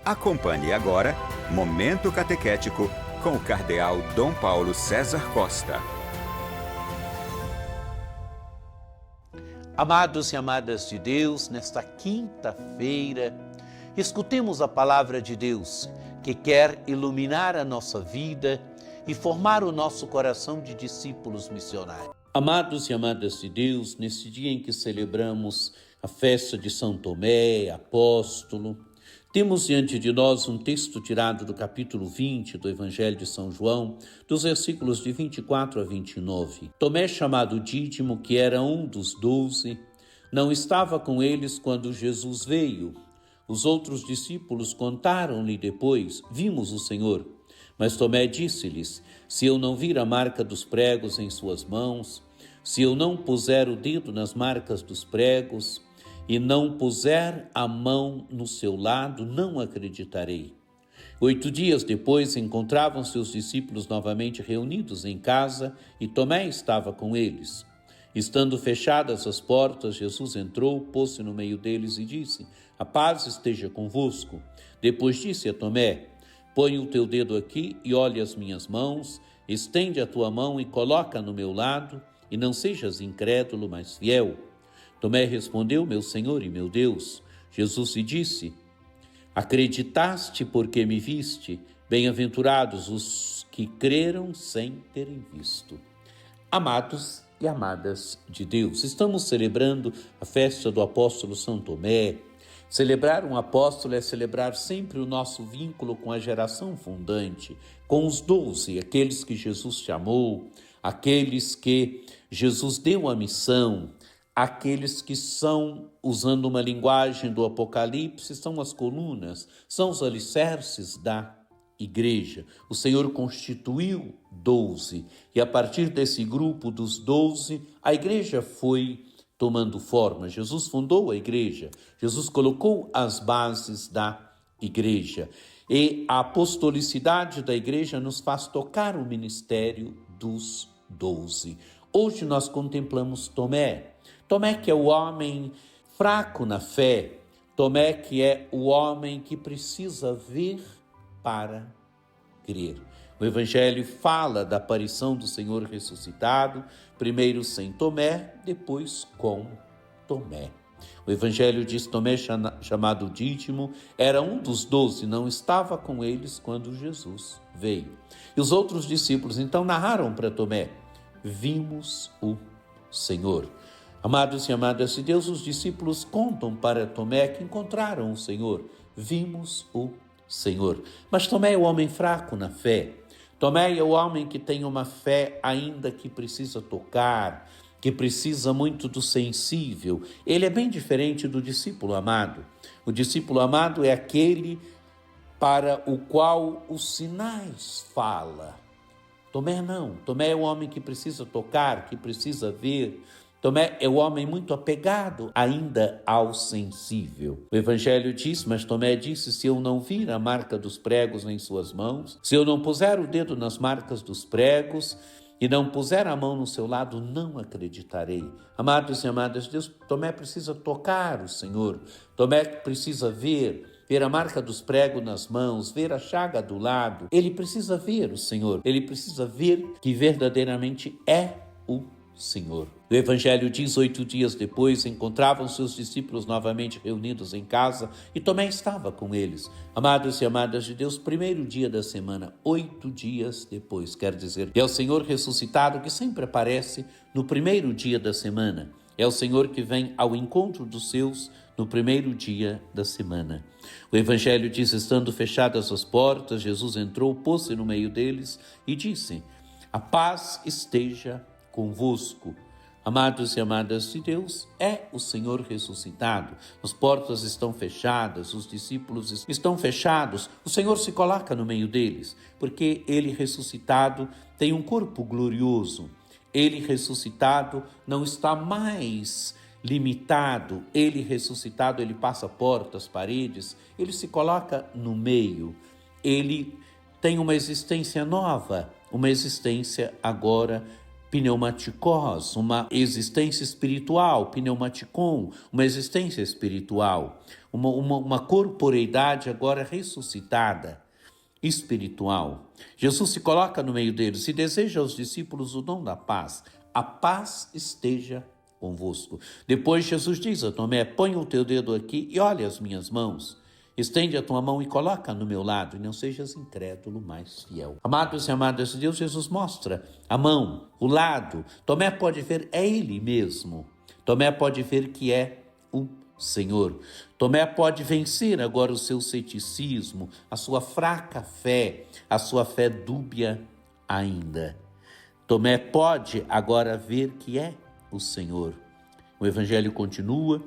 Acompanhe agora Momento Catequético com o Cardeal Dom Paulo César Costa. Amados e amadas de Deus, nesta quinta-feira, escutemos a palavra de Deus, que quer iluminar a nossa vida e formar o nosso coração de discípulos missionários. Amados e amadas de Deus, nesse dia em que celebramos a festa de São Tomé, apóstolo, temos diante de nós um texto tirado do capítulo 20 do Evangelho de São João, dos versículos de 24 a 29. Tomé, chamado Dídimo, que era um dos 12, não estava com eles quando Jesus veio. Os outros discípulos contaram-lhe depois: vimos o Senhor. Mas Tomé disse-lhes: se eu não vir a marca dos pregos em suas mãos, se eu não puser o dedo nas marcas dos pregos, e não puser a mão no seu lado, não acreditarei. 8 dias depois, encontravam-se os discípulos novamente reunidos em casa e Tomé estava com eles. Estando fechadas as portas, Jesus entrou, pôs-se no meio deles e disse: a paz esteja convosco. Depois disse a Tomé: põe o teu dedo aqui e olhe as minhas mãos, estende a tua mão e coloca no meu lado, e não sejas incrédulo, mas fiel. Tomé respondeu: meu Senhor e meu Deus. Jesus lhe disse: acreditaste porque me viste? Bem-aventurados os que creram sem terem visto. Amados e amadas de Deus, estamos celebrando a festa do apóstolo São Tomé. Celebrar um apóstolo é celebrar sempre o nosso vínculo com a geração fundante, com os 12, aqueles que Jesus chamou, aqueles que Jesus deu a missão, aqueles que são, usando uma linguagem do Apocalipse, são as colunas, são os alicerces da igreja. O Senhor constituiu 12 e a partir desse grupo dos 12, a igreja foi tomando forma. Jesus fundou a igreja, Jesus colocou as bases da igreja. E a apostolicidade da igreja nos faz tocar o ministério dos 12. Hoje nós contemplamos Tomé. Tomé que é o homem fraco na fé. Tomé que é o homem que precisa ver para crer. O Evangelho fala da aparição do Senhor ressuscitado, primeiro sem Tomé, depois com Tomé. O Evangelho diz: Tomé, chamado Dídimo, era um dos 12, não estava com eles quando Jesus veio. E os outros discípulos então narraram para Tomé: vimos o Senhor. Amados e amadas de Deus, os discípulos contam para Tomé que encontraram o Senhor. Vimos o Senhor. Mas Tomé é o homem fraco na fé. Tomé é o homem que tem uma fé ainda que precisa tocar, que precisa muito do sensível. Ele é bem diferente do discípulo amado. O discípulo amado é aquele para o qual os sinais falam. Tomé não. Tomé é o homem que precisa tocar, que precisa ver. Tomé é o homem muito apegado ainda ao sensível. O Evangelho diz: mas Tomé disse: se eu não vir a marca dos pregos em suas mãos, se eu não puser o dedo nas marcas dos pregos e não puser a mão no seu lado, não acreditarei. Amados e amadas de Deus, Tomé precisa tocar o Senhor. Tomé precisa ver a marca dos pregos nas mãos, ver a chaga do lado. Ele precisa ver o Senhor. Ele precisa ver que verdadeiramente é o Senhor. O Evangelho diz: 8 dias depois, encontravam-se os discípulos novamente reunidos em casa e Tomé estava com eles. Amados e amadas de Deus, primeiro dia da semana, 8 dias depois, quer dizer, é o Senhor ressuscitado que sempre aparece no primeiro dia da semana. É o Senhor que vem ao encontro dos seus no primeiro dia da semana. O Evangelho diz: estando fechadas as portas, Jesus entrou, pôs-se no meio deles e disse: a paz esteja convosco. Amados e amadas de Deus, é o Senhor ressuscitado. As portas estão fechadas, os discípulos estão fechados. O Senhor se coloca no meio deles, porque Ele ressuscitado tem um corpo glorioso. Ele ressuscitado não está mais limitado. Ele ressuscitado, ele passa portas, paredes, ele se coloca no meio. Ele tem uma existência nova, uma existência agora pneumatikos, uma existência espiritual, pneumatikon, uma existência espiritual, uma corporeidade agora ressuscitada, espiritual. Jesus se coloca no meio deles e deseja aos discípulos o dom da paz. A paz esteja convosco. Depois Jesus diz a Tomé: põe o teu dedo aqui e olha as minhas mãos. Estende a tua mão e coloca no meu lado, e não sejas incrédulo, mas fiel. Amados e amadas de Deus, Jesus mostra a mão, o lado. Tomé pode ver, é Ele mesmo. Tomé pode ver que é o Senhor. Tomé pode vencer agora o seu ceticismo, a sua fraca fé, a sua fé dúbia ainda. Tomé pode agora ver que é o Senhor. O Evangelho continua.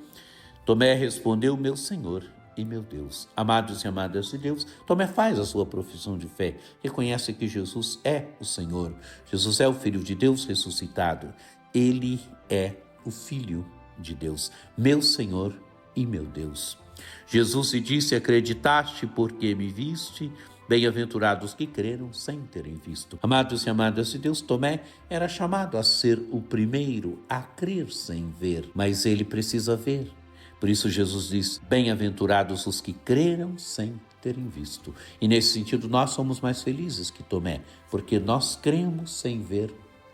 Tomé respondeu: meu Senhor e meu Deus. Amados e amadas de Deus, Tomé faz a sua profissão de fé, reconhece que Jesus é o Senhor, Jesus é o Filho de Deus ressuscitado, Ele é o Filho de Deus, meu Senhor e meu Deus. Jesus se disse: acreditaste porque me viste, bem-aventurados que creram sem terem visto. Amados e amadas de Deus, Tomé era chamado a ser o primeiro a crer sem ver, mas ele precisa ver. Por isso Jesus diz: bem-aventurados os que creram sem terem visto. E nesse sentido nós somos mais felizes que Tomé, porque nós cremos sem ver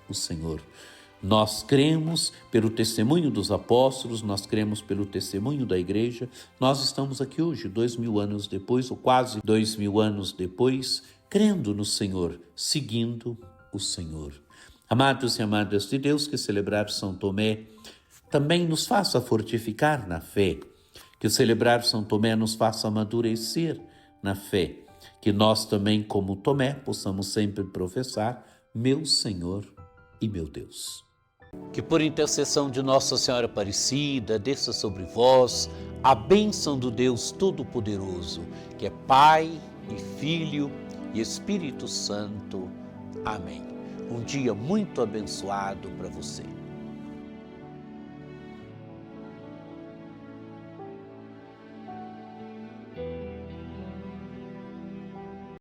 o Senhor. Nós cremos pelo testemunho dos apóstolos, nós cremos pelo testemunho da igreja. Nós estamos aqui hoje, 2000 anos depois, ou quase 2000 anos depois, crendo no Senhor, seguindo o Senhor. Amados e amadas de Deus, que celebrar São Tomé também nos faça fortificar na fé, que celebrar São Tomé nos faça amadurecer na fé, que nós também, como Tomé, possamos sempre professar: meu Senhor e meu Deus. Que por intercessão de Nossa Senhora Aparecida, desça sobre vós a bênção do Deus Todo-Poderoso, que é Pai e Filho e Espírito Santo. Amém. Um dia muito abençoado para você.